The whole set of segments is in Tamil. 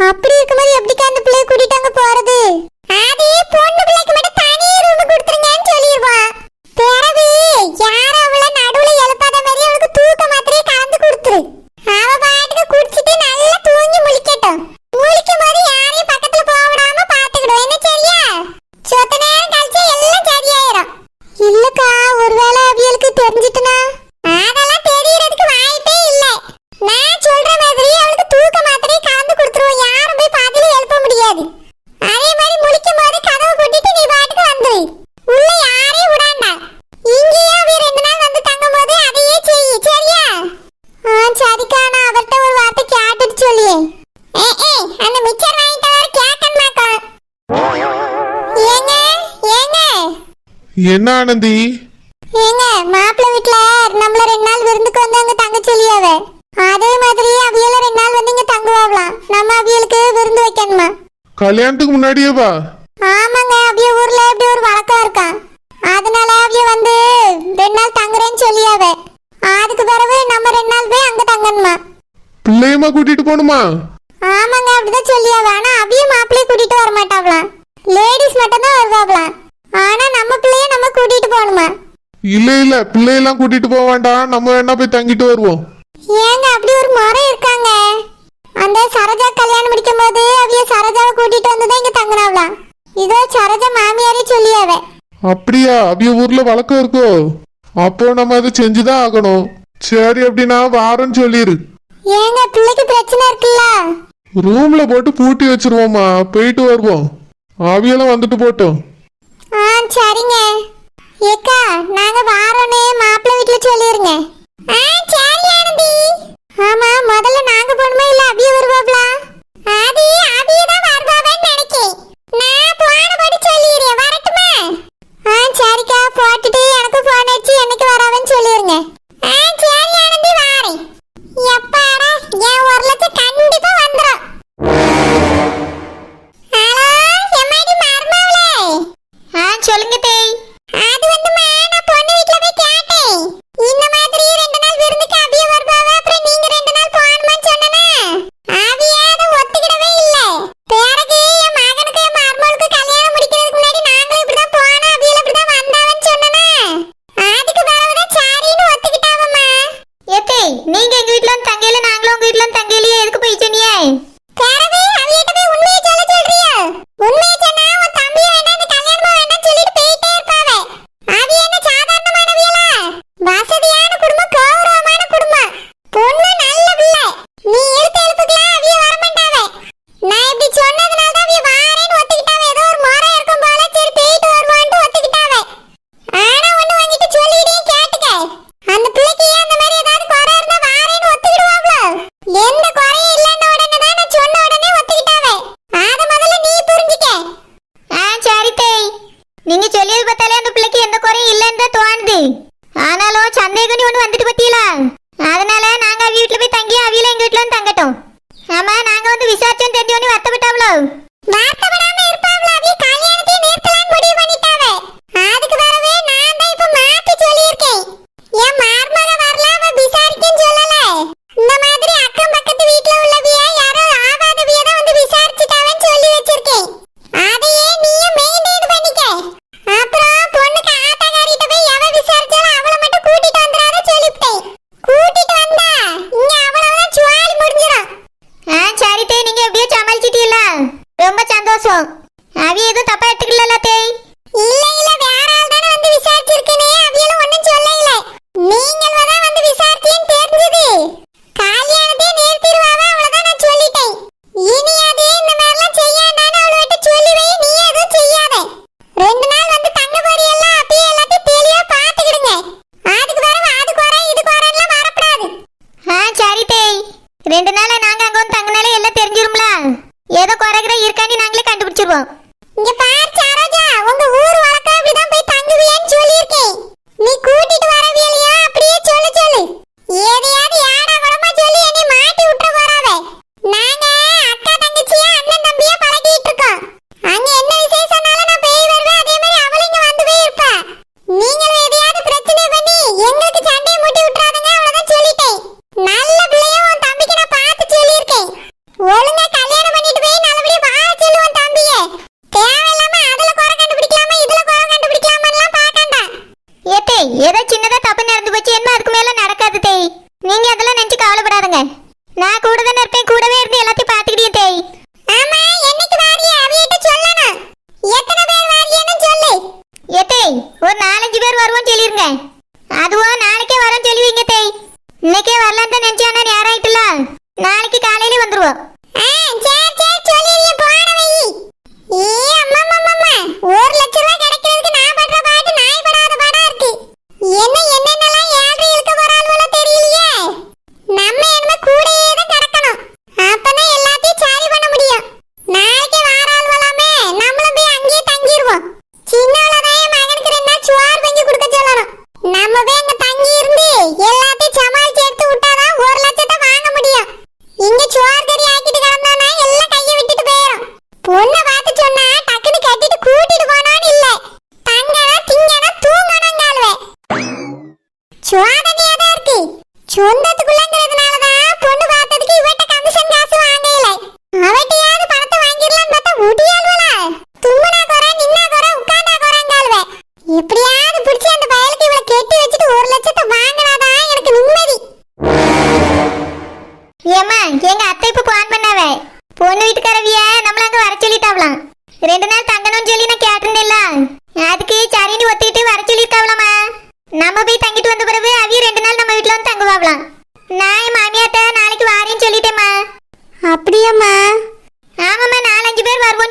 அப்படி இருக்கும்போது எப்படிக்கா அந்த பிள்ளைய கூட்டிட்டு அங்க போறது? அது பொண்ணு பிள்ளைக்கு மட்டும் தனி ரூம் கொடுத்துருங்கன்னு சொல்லிடுவான். பிறகு யாரும் அவளை நடுவுல எழுப்பாத மாதிரி அவளுக்கு தூக்க மாத்திரையை கலந்து கொடுத்துரு. அவ பாட்டுக்கு குடிச்சிட்டு நல்லா தூங்கி முழிக்கட்டும். முழிக்கும் போது யாரையும் பக்கத்துல போக விடாம பாத்துக்கிடும். என்ன சரியா? சொத்த நேரம் கழிச்சு எல்லாம் சரியாயிரும். இல்லக்கா, ஒருவேளை அவியலுக்கு தெரிஞ்சிட்டுனா? அதெல்லாம் தெரியறதுக்கு வாய்ப்பே இல்லை. நான் சொல்ற மாதிரி அவளுக்கு தூக்க மாத்திரையை கலந்து கொடுத்துருவோம். யாரும் போய் பாதியில எழுப்ப முடியாது. அதே மாதிரி முழிக்கும் போது கதவை கொட்டிட்டு நீ பாட்டுக்கு வந்துரு. உள்ள யாரையும் விடாண்டா. இங்கேயே அவிய 2 நாள் வந்து தங்கும் போது அதையே செய்யு. சரியா? சரிக்கா, நான் அவர்கிட்ட ஒரு வார்த்தை கேட்டுட்டு சொல்லியே. அந்த மிச்சர் வாங்கிட்டு வர கேட்கணும் மாக்கா. ஏங்க ஏங்க என்ன ஆனந்தி? ஏங்க, மாப்பிள்ளை வீட்டுல நம்மள 2 நாள் விருந்துக்கு வந்து அங்க தங்க சொல்லியாவ. அதே மாதிரி அவியல 2 நாள் வந்து இங்க தங்குவாங்களாம். நம்ம அவியலுக்கு விருந்து வைக்கணுமா? கல்யாணத்துக்கு முன்னாடியே வா. ஆமாங்க, அவிய ஊர்ல இப்படி ஒரு வழக்கம் இருக்கா. அதனால அவிய வந்து 2 நாள் தங்குறேன்னு சொல்லியாவ. அதுக்கு பிறகு நம்ம 2 நாள் போய் அங்க தங்கணுமா? பிள்ளையமா கூட்டிட்டு போணுமா? ஆமாங்க, அப்படிதான் சொல்லியாவ. ஆனா அவிய மாப்பிள்ளைய கூட்டிட்டு வர மாட்டாங்களாம். லேடிஸ் மட்டும் தான் வருவாங்களாம். ஆனா நம்ம பிள்ளைய நம்ம கூட்டிட்டு போகணுமா? இல்ல பிள்ளையெல்லாம் கூட்டிட்டு போக வேண்டாம். நம்ம வேணா போய் தங்கிட்டு வருவோம். ஏங்க, அப்படி ஒரு முறை இருக்காங்க. அந்த சரோஜா கல்யாணம் முடிக்கும் போது அவிய சரோஜாவை கூட்டிட்டு வந்துதான் இங்க தங்கினாவலாம். இதோ சரோஜா மாமியாரே சொல்லியாவ. அப்படியா? அவிய ஊர்ல வழக்கம் இருக்கோ? அப்போ நம்ம அதை செஞ்சுதான் ஆகணும். சரி, அப்படின்னா வாரன்னு சொல்லிரு. ஏங்க, பிள்ளைக்கு பிரச்சனை இருக்குல்ல? ரூம்ல போட்டு பூட்டி வச்சிருவோமா, போயிட்டு வருவோம். அவியெல்லாம் வந்துட்டு போட்டோம். சரிங்க. ஏக்கா, நாங்க வாரோன்னு மாப்பிள்ளை வீட்டுல சொல்லிருங்க. சரி ஆனந்தி. ஆமா, முதல்ல நாங்க போணுமா இல்ல அவிய வருவாங்களா? அது அவிய தான் வருவாங்கன்னு நினைக்கேன். நான் போன போட்டு சொல்லிடுறேன். வரட்டுமா? சரிக்கா, போட்டுட்டு எனக்கு போன் அடிச்சு என்னைக்கு வராவன்னு சொல்லிருங்க. சரி ஆனந்தி, வாரேன். எப்பாடா, என் 1 லட்சம் கண்டிப்பா வந்துடும். ஹலோ, எம்மாடி மர்மவளே. சொல்லுங்க தேய். அது வந்துமா, நான் பொண்ணு வீட்ல போய் கேட்டேன். இந்த மாதிரி 2 நாள் விருந்துக்கு அவிய வருவாவ, அப்புறம் நீங்க 2 நாள் போகணும்னு சொன்னனா அவிய அதை ஒத்துக்கிடவே இல்ல. பிறகு என் மகனுக்கு என் மருமகளுக்கு கல்யாணம் முடிக்கிறதுக்கு முன்னாடி நாங்களும் இப்படிதான் போனோம், அவியல இப்படிதான் வந்தாவன்னு சொன்னனா அதுக்கு பிறகுதான் சரின்னு ஒத்துக்கிட்டாவம்மா. ஏத்தே, நீங்க எங்க வீட்ல வந்து தங்கையில, நாங்களும் உங்க வீட்ல வந்து தங்கையில எதுக்கு போய் சொன்னியே? பிறகு அவியிட்ட போய் உண்மையை சொல்றியா? உண்மையை சொன்னா உன் தம்பி வேண்டாம், இந்த கல்யாணமா வேண்டாம்னு சொல்லிட்டு போயிட்டே இருப்பாவ. அவிய என்ன சாதாரணமானவியலா? வசதியான குடும்பம், கௌரவமான குடும்பம். பொண்ணு நல்ல பிள்ளை. நீ எழுத்து எழுப்புக்கலாம், அவிய வரமாட்டாவ. நான் இப்படி சொன்னதுனால தான் அவிய வாரேன்னு ஒத்துக்கிட்டாவ. ஏதோ ஒரு முறை இருக்கும் போல, சரி போயிட்டு வருவான்ட்டு ஒத்துக்கிட்டாவ. ஆனா ஒண்ணு வாங்கிட்டு சொல்லிட்டே கேட்டுக்க. அந்த பிள்ளைக்கு அந்த மாதிரி ஏதாவது குறை இருந்தா வாரேன்னு ஒத்துக்கிடுவாங்களோ? எந்த குறையும் இல்லைன்ன உடனே தான் நான் சொன்ன உடனே ஒத்துக்கிட்டாவ. அத முதல்ல நீ புரிஞ்சுக்க. சரி தேய், நீங்க சொல்லியது பார்த்தாலே அந்த பிள்ளைக்கு எந்த குறையும் இல்லைன்னு தான் தோணுது. ஆனாலும் சந்தேகம் ஒண்ணு வந்துட்டு பத்தியலா, அதனால நாங்க அவிய வீட்டுல போய் தங்கி அவியில எங்க வீட்டுல வந்து தங்கட்டும். ஆமா, நாங்க வந்து விசாரிச்சோம் தெரிஞ்சோன்னு வருத்தப்பட்டாவளோ? வருத்தப்படாம இருப்பாவளோ? அவிய கல்யாணத்தை நிறுத்தலான்னு முடிவு பண்ணிட்டாவ. அதுக்கு வரவே நான் தான் இப்ப மாத்தி சொல்லியிருக்கேன். என் மருமக வரல, அவ விசாரிக்கன்னு சொல்லல. இந்த மாதிரி அக்கம் பக்கத்து வீட்டுல உள்ளவிய யாரோ ஆகாதவிய தான் வந்து விசாரிச்சுட்டாவன்னு சொல்லி வச்சிருக்கேன். அதையே நீயும் மெயின்டைன் பண்ணிக்க. அப்புறம் பொண்ணுக்கு ஆத்தாக்காரிட்ட போய் எவ விசாரிச்சாலும் அவளை மட்டும் கூட்டிட்டு வந்துடாத சொல்லிவிட்டேன். கூட்டிட்டு வந்தா இங்க அவ்வளவுதான் சுவாலி முடிஞ்சிடும். சரி தேய், நீங்க எப்படியோ சமாளிச்சிட்டீல்ல, ரொம்ப சந்தோஷம். அவிய எதுவும் தப்பா எடுத்துக்கல தேய்? இல்ல, வேற ஆள் தானே வந்து விசாரிச்சிருக்கேனே, அவியலும் ஒண்ணும் சொல்லல. நீங்கள் தான் வந்து விசாரிச்சேன்னு தெரிஞ்சது. கல்யாணத்தை நிறுத்திடுவாவ, அவ்வளவுதான் நான் சொல்லிட்டேன். இனி அது இந்த மாதிரிலாம் செய்யாண்டான்னு அவளை விட்டு சொல்லி வை. நீ எதுவும் செய்யாத. 2 நாள் வந்து தங்க போறியல்ல, அப்பயே எல்லாத்தையும் தெளிவா பாத்துக்கிடுங்க. அதுக்கு பிறகு அது குறை இது குறைலாம் வரப்படாது. சரி தேய், 2 நாள் நாங்க அங்க வந்து தங்கினாலே எல்லாம் தெரிஞ்சிரும்ல. ஏதோ குறைகிற இருக்காண்டி நாங்களே கண்டுபிடிச்சிருவோம். இங்க பாரு சரோஜா, உங்க ஊர் வழக்கம் இப்படிதான் போய் தங்குவியன்னு சொல்லியிருக்கேன். நீ கூட்டிட்டு வரவியலையா? அப்படியே சொல்லு. ஏதையாவது யாரா குடமா சொல்லி என்னை மாட்டி விட்டுற போறாவ. நாங்க அக்கா தங்கச்சியா அண்ணன் தம்பியா பழகிட்டு இருக்கோம். அங்க என்ன விசேஷம்னாலும் நான் போய் வருவேன். அதே மாதிரி அவளும் இங்க வந்து போய் இருப்பா. நீங்களும் எதையாவது பிரச்சனை பண்ணி எங்களுக்கு சண்டையை மூட்டி விட்டுறாதுங்க, அவ்வளவுதான் சொல்லிட்டேன். நல்ல பிள்ளையும் உன் தம்பிக்கு நான் பார்த்து சொல்லியிருக்கேன். ஒழுங்கா கல்யாணம் பண்ணிட்டு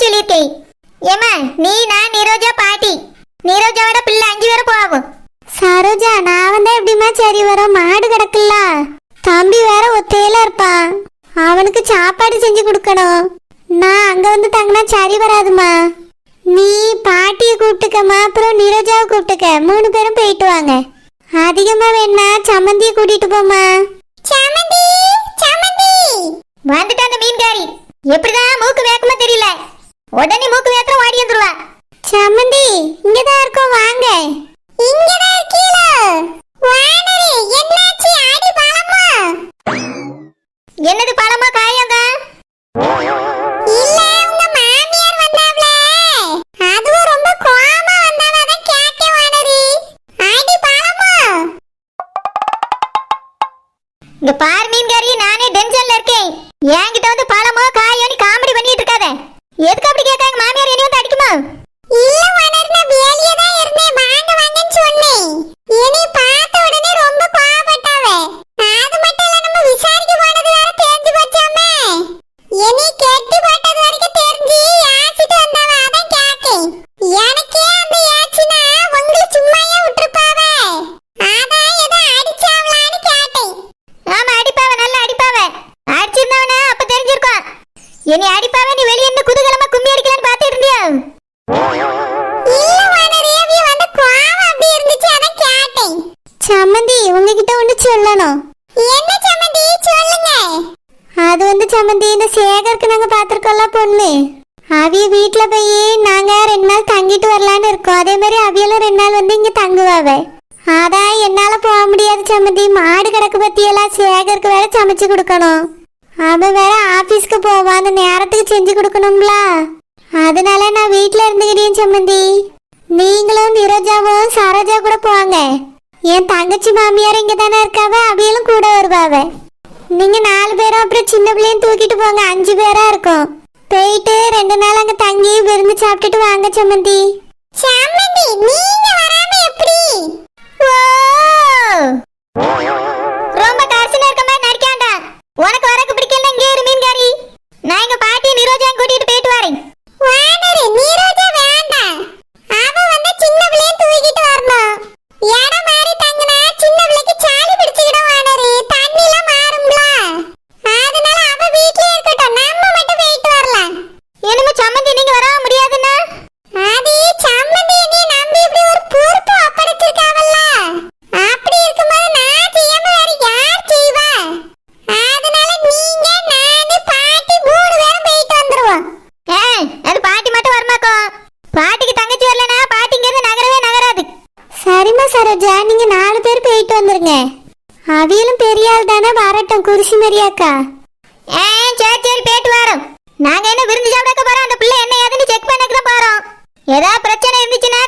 சொல்லியிருக்கேன். ஏமா நீ நான் நீரோஜா பாட்டி நீரோஜாவோட பிள்ளை 5 பேரும் போவோம். சரோஜா நான் வந்தா எப்படிமா சரி வரும்? மாடு கிடக்குல்ல, தம்பி வேற ஒத்தையில இருப்பான், அவனுக்கு சாப்பாடு செஞ்சு கொடுக்கணும். நான் அங்க வந்து தங்கினா சரி வராதுமா. நீ பாட்டியை கூப்பிட்டுக்கம்மா, அப்புறம் நீரோஜாவை கூப்பிட்டுக்க, 3 பேரும் போயிட்டு வாங்க. அதிகமா வேணா சம்மந்தியை கூட்டிட்டு போமா. சம்மந்தி சம்மந்தி வந்துட்டு அந்த மீன்காரி எப்படிதான் மூக்கு வேக்கமா தெரியல, உடனே மூக்கு வேக்கம் ஓடி வந்துருவா. சம்மந்தி இங்கதான் இருக்கோம், வாங்க. இங்கதான் இருக்கீங்களோ? வானரே என்னாச்சு? ஆடி பழமா? என்னது பழமா காயங்க? இல்ல உங்க மாமியார் வந்தாவல, அதுவும் ரொம்ப கோவமா வந்தாவ, அதான் கேக்க வானரே. ஆடி பழமா? இங்க பார் மீன்காரி, நானே டென்ஷன்ல இருக்கேன். என்கிட்ட வந்து பழமோ காயோன்னு காமெடி பண்ணிட்டு இருக்காத. எதுக்கு அப்படி கேட்காங்க? மாமியார் என்னைய வந்து அடிக்குமா? இல்ல வானரே, நான் வேலையே தான் இருந்தேன், வாங்க வாங்கன்னு சொன்னேன். என்னை பார்த்த உடனே ரொம்ப கோவப்பட்டாவ. அது மட்டும் இல்ல, நம்ம விசாரிக்க போனது வேற தெரிஞ்சு போச்சாமே. என்னை கெட்டி போட்டது வரைக்கும் தெரிஞ்சு ஆசிட்டு வந்தாவ, அதான் கேக்கேன். எனக்கே அந்த ஏச்சினா உங்களை சும்மாயே விட்டுருப்பாவ, அதான் ஏதோ அடிச்சாவலான்னு கேட்டேன். ஆமா அடிப்பாவ, நல்லா அடிப்பாவ. அடிச்சிருந்தவனா அப்ப தெரிஞ்சிருக்கும். என்னை அடிப்பாவ, நீ வெளியே இருந்து குதூகலமா கும்மி அடிக்கலான்னு பார்த்துட்டு இருந்தியா? இல்ல வானரே, அவிய வந்த கோவம் அப்படி இருந்துச்சு, அதான் கேட்டேன். சம்மந்தி உங்ககிட்ட ஒண்ணு சொல்லணும். என்ன சம்மந்தி சொல்லுங்க. அது வந்து சம்மந்தி, இந்த சேகருக்கு நாங்க பாத்துருக்கோம்ல பொண்ணு, அவிய வீட்டுல போய் நாங்க 2 நாள் தங்கிட்டு வரலான்னு இருக்கோம். அதே மாதிரி அவியெல்லாம் 2 நாள் வந்து இங்க தங்குவாவ. அதான் என்னால போக முடியாது சம்மந்தி, மாடு கிடக்கு பத்தியெல்லாம் சேகருக்கு வேற சமைச்சு கொடுக்கணும். அவன் வேற ஆபீஸ்க்கு போவான், அந்த நேரத்துக்கு செஞ்சு கொடுக்கணும்ல, அதனால நான் வீட்டுல இருந்துக்கிட்டேன் சம்மந்தி. நீங்களும் நிரோஜாவும் சரோஜா கூட போவாங்க. என் தங்கச்சி மாமியார் இங்க தானே இருக்காவ, அவியலும் கூட வருவாவ. நீங்க 4 பேரும் அப்புறம் சின்ன பிள்ளையும் தூக்கிட்டு போங்க, 5 பேரா இருக்கும். போயிட்டு 2 நாள் அங்க தங்கி விருந்து சாப்பிட்டுட்டு வாங்க சம்மந்தி. சம்மந்தி நீங்க வராம எப்படி? ரொம்ப கர்சனா இருக்க மாதிரி நடிக்காண்டா. உனக்கு வரக்கு பிடிக்கல, இங்கே இரு மீன்காரி. நான் எங்க பாட்டி நிரோஜாவை கூட்டிட்டு போயிட்டு வரேன். வானரே நீரோஜா வேண்டாம், அவ வந்து சின்ன பிள்ளையை தூக்கிட்டு வரணும். இடம் மாறி தங்கினா சின்ன பிள்ளைக்கு சாலி பிடிச்சிக்கிடும் வானரே, தண்ணிலாம் மாறும்ல, அதனால அவ வீட்லயே இருக்கட்டும், நம்ம மட்டும் போயிட்டு வரலாம். என்னமோ சம்மந்தி நீங்க வர முடியாதுன்னா? அது சம்மந்தி நீ நம்பி இப்படி ஒரு பொறுப்பு ஒப்படைச்சிருக்காவல்ல, அப்படி இருக்கும்போது நான் செய்யாம வேற யார் செய்வா? அதனால நீங்க நானு பாட்டி 3 பேரும் போயிட்டு வந்துருவோம். அது பாட்டி மட்டும் வரமாக்கோ, பாட்டிக்கு தங்கச்சி வரலனா பாட்டிங்கிறது நகரவே நகராது. சரிம்மா சரோஜா, நீங்க 4 பேர் போயிட்டு வந்துருங்க. அவியலும் பெரிய ஆள் தானே, வரட்டும் குருசி மரியாக்கா. சரி சரி போயிட்டு வரோம். நாங்க என்ன விருந்து சாப்பிடக்க போறோம், அந்த பிள்ளை என்ன ஏதுன்னு செக் பண்ணக்க தான் போறோம். ஏதாவது பிரச்சனை இருந்துச்சுன்னா